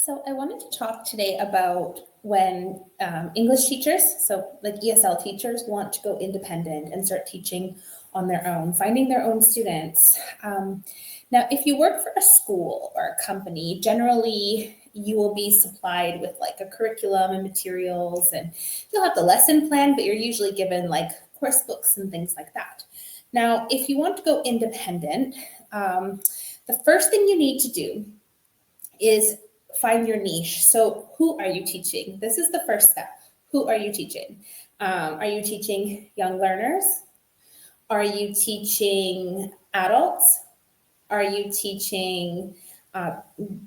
So I wanted to talk today about when English teachers, so like ESL teachers, want to go independent and start teaching on their own, finding their own students. Now, if you work for a school or a company, generally you will be supplied with like a curriculum and materials, and you'll have the lesson plan, but you're usually given like course books and things like that. Now, if you want to go independent, the first thing you need to do is find your niche. So who are you teaching? This is the first step. Who are you teaching? Are you teaching young learners? Are you teaching adults? Are you teaching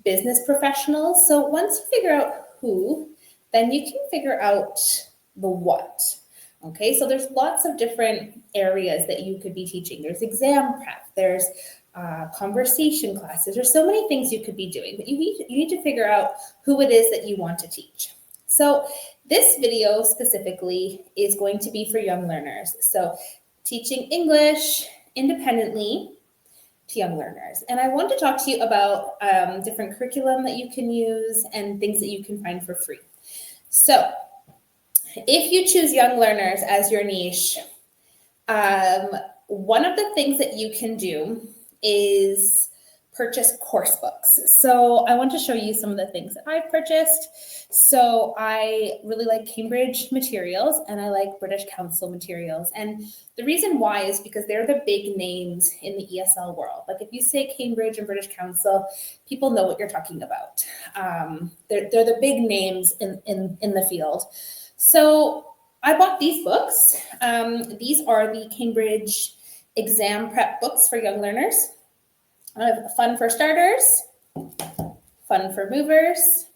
business professionals? So once you figure out who, then you can figure out the what. Okay, so there's lots of different areas that you could be teaching. There's exam prep, there's conversation classes. There's so many things you could be doing, but you need to figure out who it is that you want to teach. So this video specifically is going to be for young learners. So teaching English independently to young learners. And I want to talk to you about different curriculum that you can use and things that you can find for free. So if you choose young learners as your niche, one of the things that you can do is purchase course books. So I want to show you some of the things that I've purchased. So I really like Cambridge materials and I like British Council materials. And the reason why is because they're the big names in the ESL world. Like if you say Cambridge and British Council, people know what you're talking about. They're the big names in the field. So I bought these books. These are the Cambridge exam prep books for young learners. Fun for starters, fun for movers,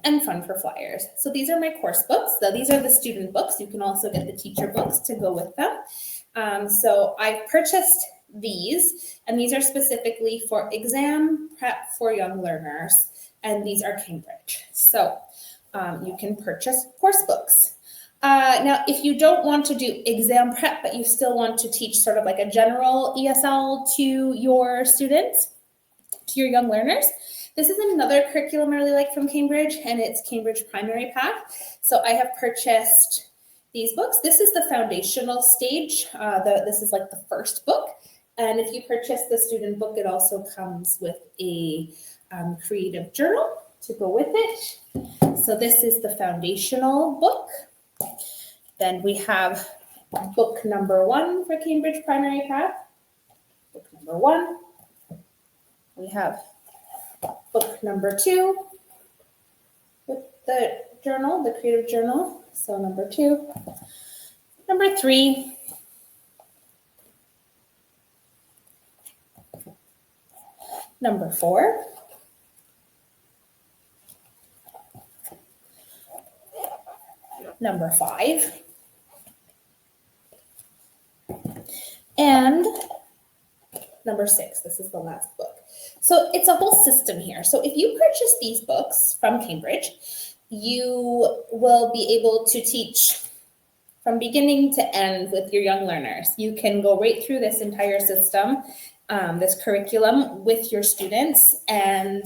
and fun for flyers. So these are my course books. So these are the student books. You can also get the teacher books to go with them. So I've purchased these, and these are specifically for exam prep for young learners, and these are Cambridge. So you can purchase course books. Now, if you don't want to do exam prep, but you still want to teach sort of like a general ESL to your students, to your young learners, this is another curriculum I really like from Cambridge, and it's Cambridge Primary Path. So I have purchased these books. This is the foundational stage. This is like the first book. And if you purchase the student book, it also comes with a creative journal to go with it. So this is the foundational book. Then we have book number 1 for Cambridge Primary Path. Book number 1. We have book number 2 with the journal, the creative journal. So number 2. Number 3. Number 4. Number 5. And number 6, this is the last book. So it's a whole system here. So if you purchase these books from Cambridge, you will be able to teach from beginning to end with your young learners. You can go right through this entire system, this curriculum with your students, and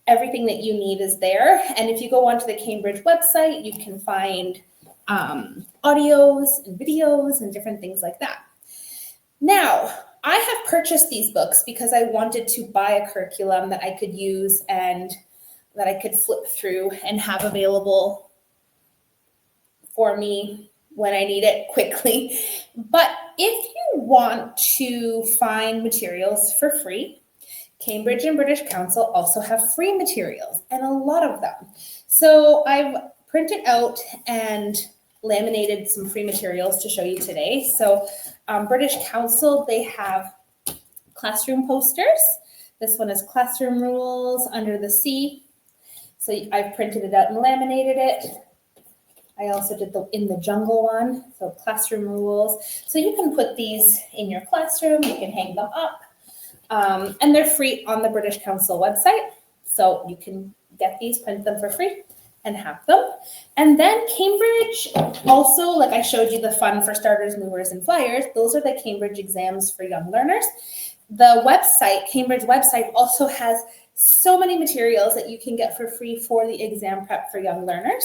everything that you need is there. And if you go onto the Cambridge website, you can find audios and videos and different things like that. Now, I have purchased these books because I wanted to buy a curriculum that I could use and that I could flip through and have available for me when I need it quickly. But if you want to find materials for free, Cambridge and British Council also have free materials, and a lot of them. So I've printed out and laminated some free materials to show you today. So British Council, they have classroom posters. This one is Classroom Rules Under the Sea. So I've printed it out and laminated it. I also did the In the Jungle one, so classroom rules. So you can put these in your classroom, you can hang them up. And they're free on the British Council website. So you can get these, print them for free, and have them. And then Cambridge also, like I showed you the fun for starters, movers, and flyers, those are the Cambridge exams for young learners. The website, Cambridge website, also has so many materials that you can get for free for the exam prep for young learners.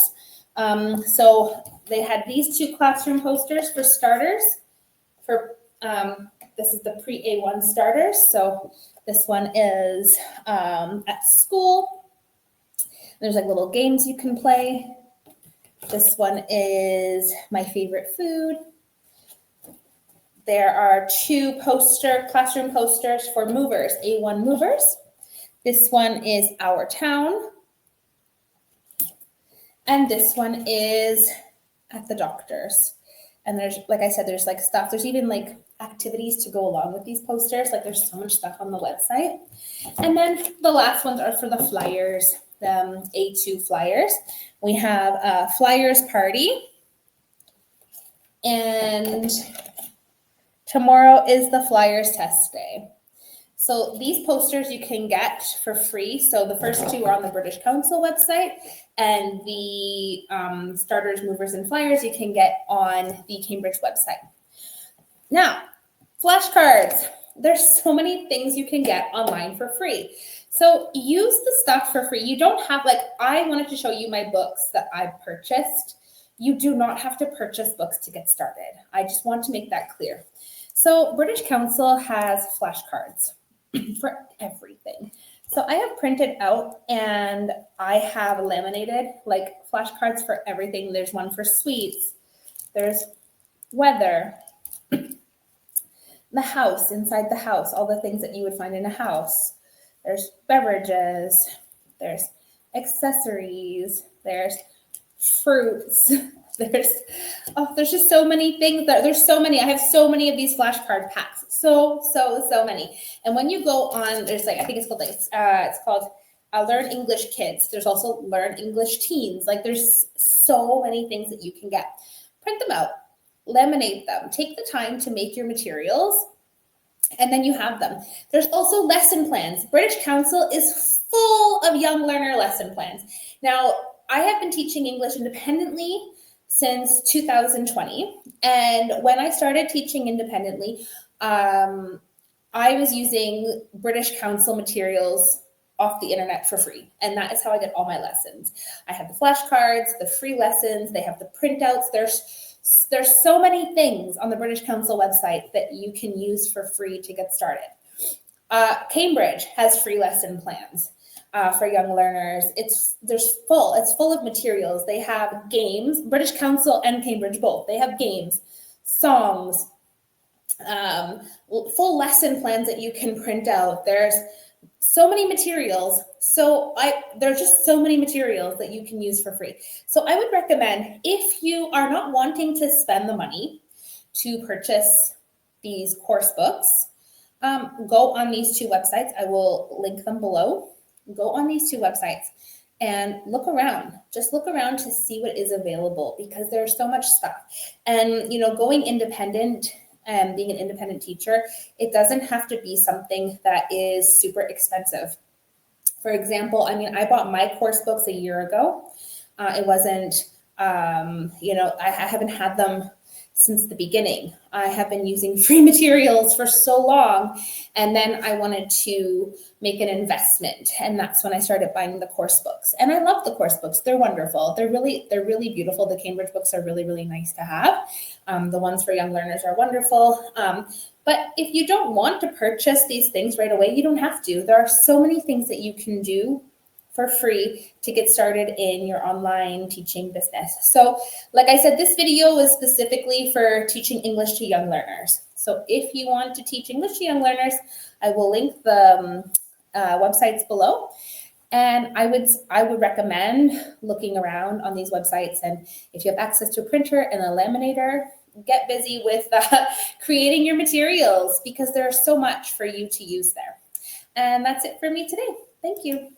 So they had these 2 classroom posters for starters. This is the pre-A1 starters. So this one is at school. There's like little games you can play. This one is my favorite food. There are 2 classroom posters for movers, A1 movers. This one is Our Town. And this one is At the Doctor's. And there's, like I said, there's like stuff. There's even like activities to go along with these posters. Like there's so much stuff on the website. And then the last ones are for the flyers, the A2 flyers. We have a flyers party. And tomorrow is the flyers test day. So these posters you can get for free. So the first 2 are on the British Council website, and the starters, movers, and flyers you can get on the Cambridge website. Now, flashcards. There's so many things you can get online for free. So use the stuff for free. You don't have, like, I wanted to show you my books that I purchased. You do not have to purchase books to get started. I just want to make that clear. So British Council has flashcards for everything. So I have printed out and I have laminated like flashcards for everything. There's one for sweets. There's weather, the house, inside the house, all the things that you would find in a house. There's beverages, there's accessories, there's fruits. There's just so many things. There's so many. I have so many of these flashcard packs. So many. And when you go on, there's like, I think it's called Learn English Kids. There's also Learn English Teens. Like there's so many things that you can get. Print them out, laminate them, take the time to make your materials, and then you have them. There's also lesson plans. British Council is full of young learner lesson plans. Now, I have been teaching English independently since 2020. And when I started teaching independently, I was using British Council materials off the internet for free. And that is how I get all my lessons. I have the flashcards, the free lessons, they have the printouts. There's so many things on the British Council website that you can use for free to get started. Cambridge has free lesson plans. For young learners. It's full of materials. They have games, British Council and Cambridge both. They have games, songs, full lesson plans that you can print out. There's so many materials. There's just so many materials that you can use for free. So I would recommend, if you are not wanting to spend the money to purchase these course books, go on these 2 websites. I will link them below. Go on these 2 websites and look around. Just look around to see what is available, because there's so much stuff. And, going independent and being an independent teacher, it doesn't have to be something that is super expensive. For example, I bought my course books a year ago. It wasn't, I haven't had them since the beginning. I have been using free materials for so long, and then I wanted to make an investment, and that's when I started buying the course books. And I love the course books. They're wonderful. They're really beautiful. The Cambridge books are really, really nice to have. The ones for young learners are wonderful. But if you don't want to purchase these things right away, you don't have to. There are so many things that you can do for free to get started in your online teaching business. So like I said, this video was specifically for teaching English to young learners. So if you want to teach English to young learners, I will link the websites below. And I would recommend looking around on these websites. And if you have access to a printer and a laminator, get busy with creating your materials, because there's so much for you to use there. And that's it for me today. Thank you.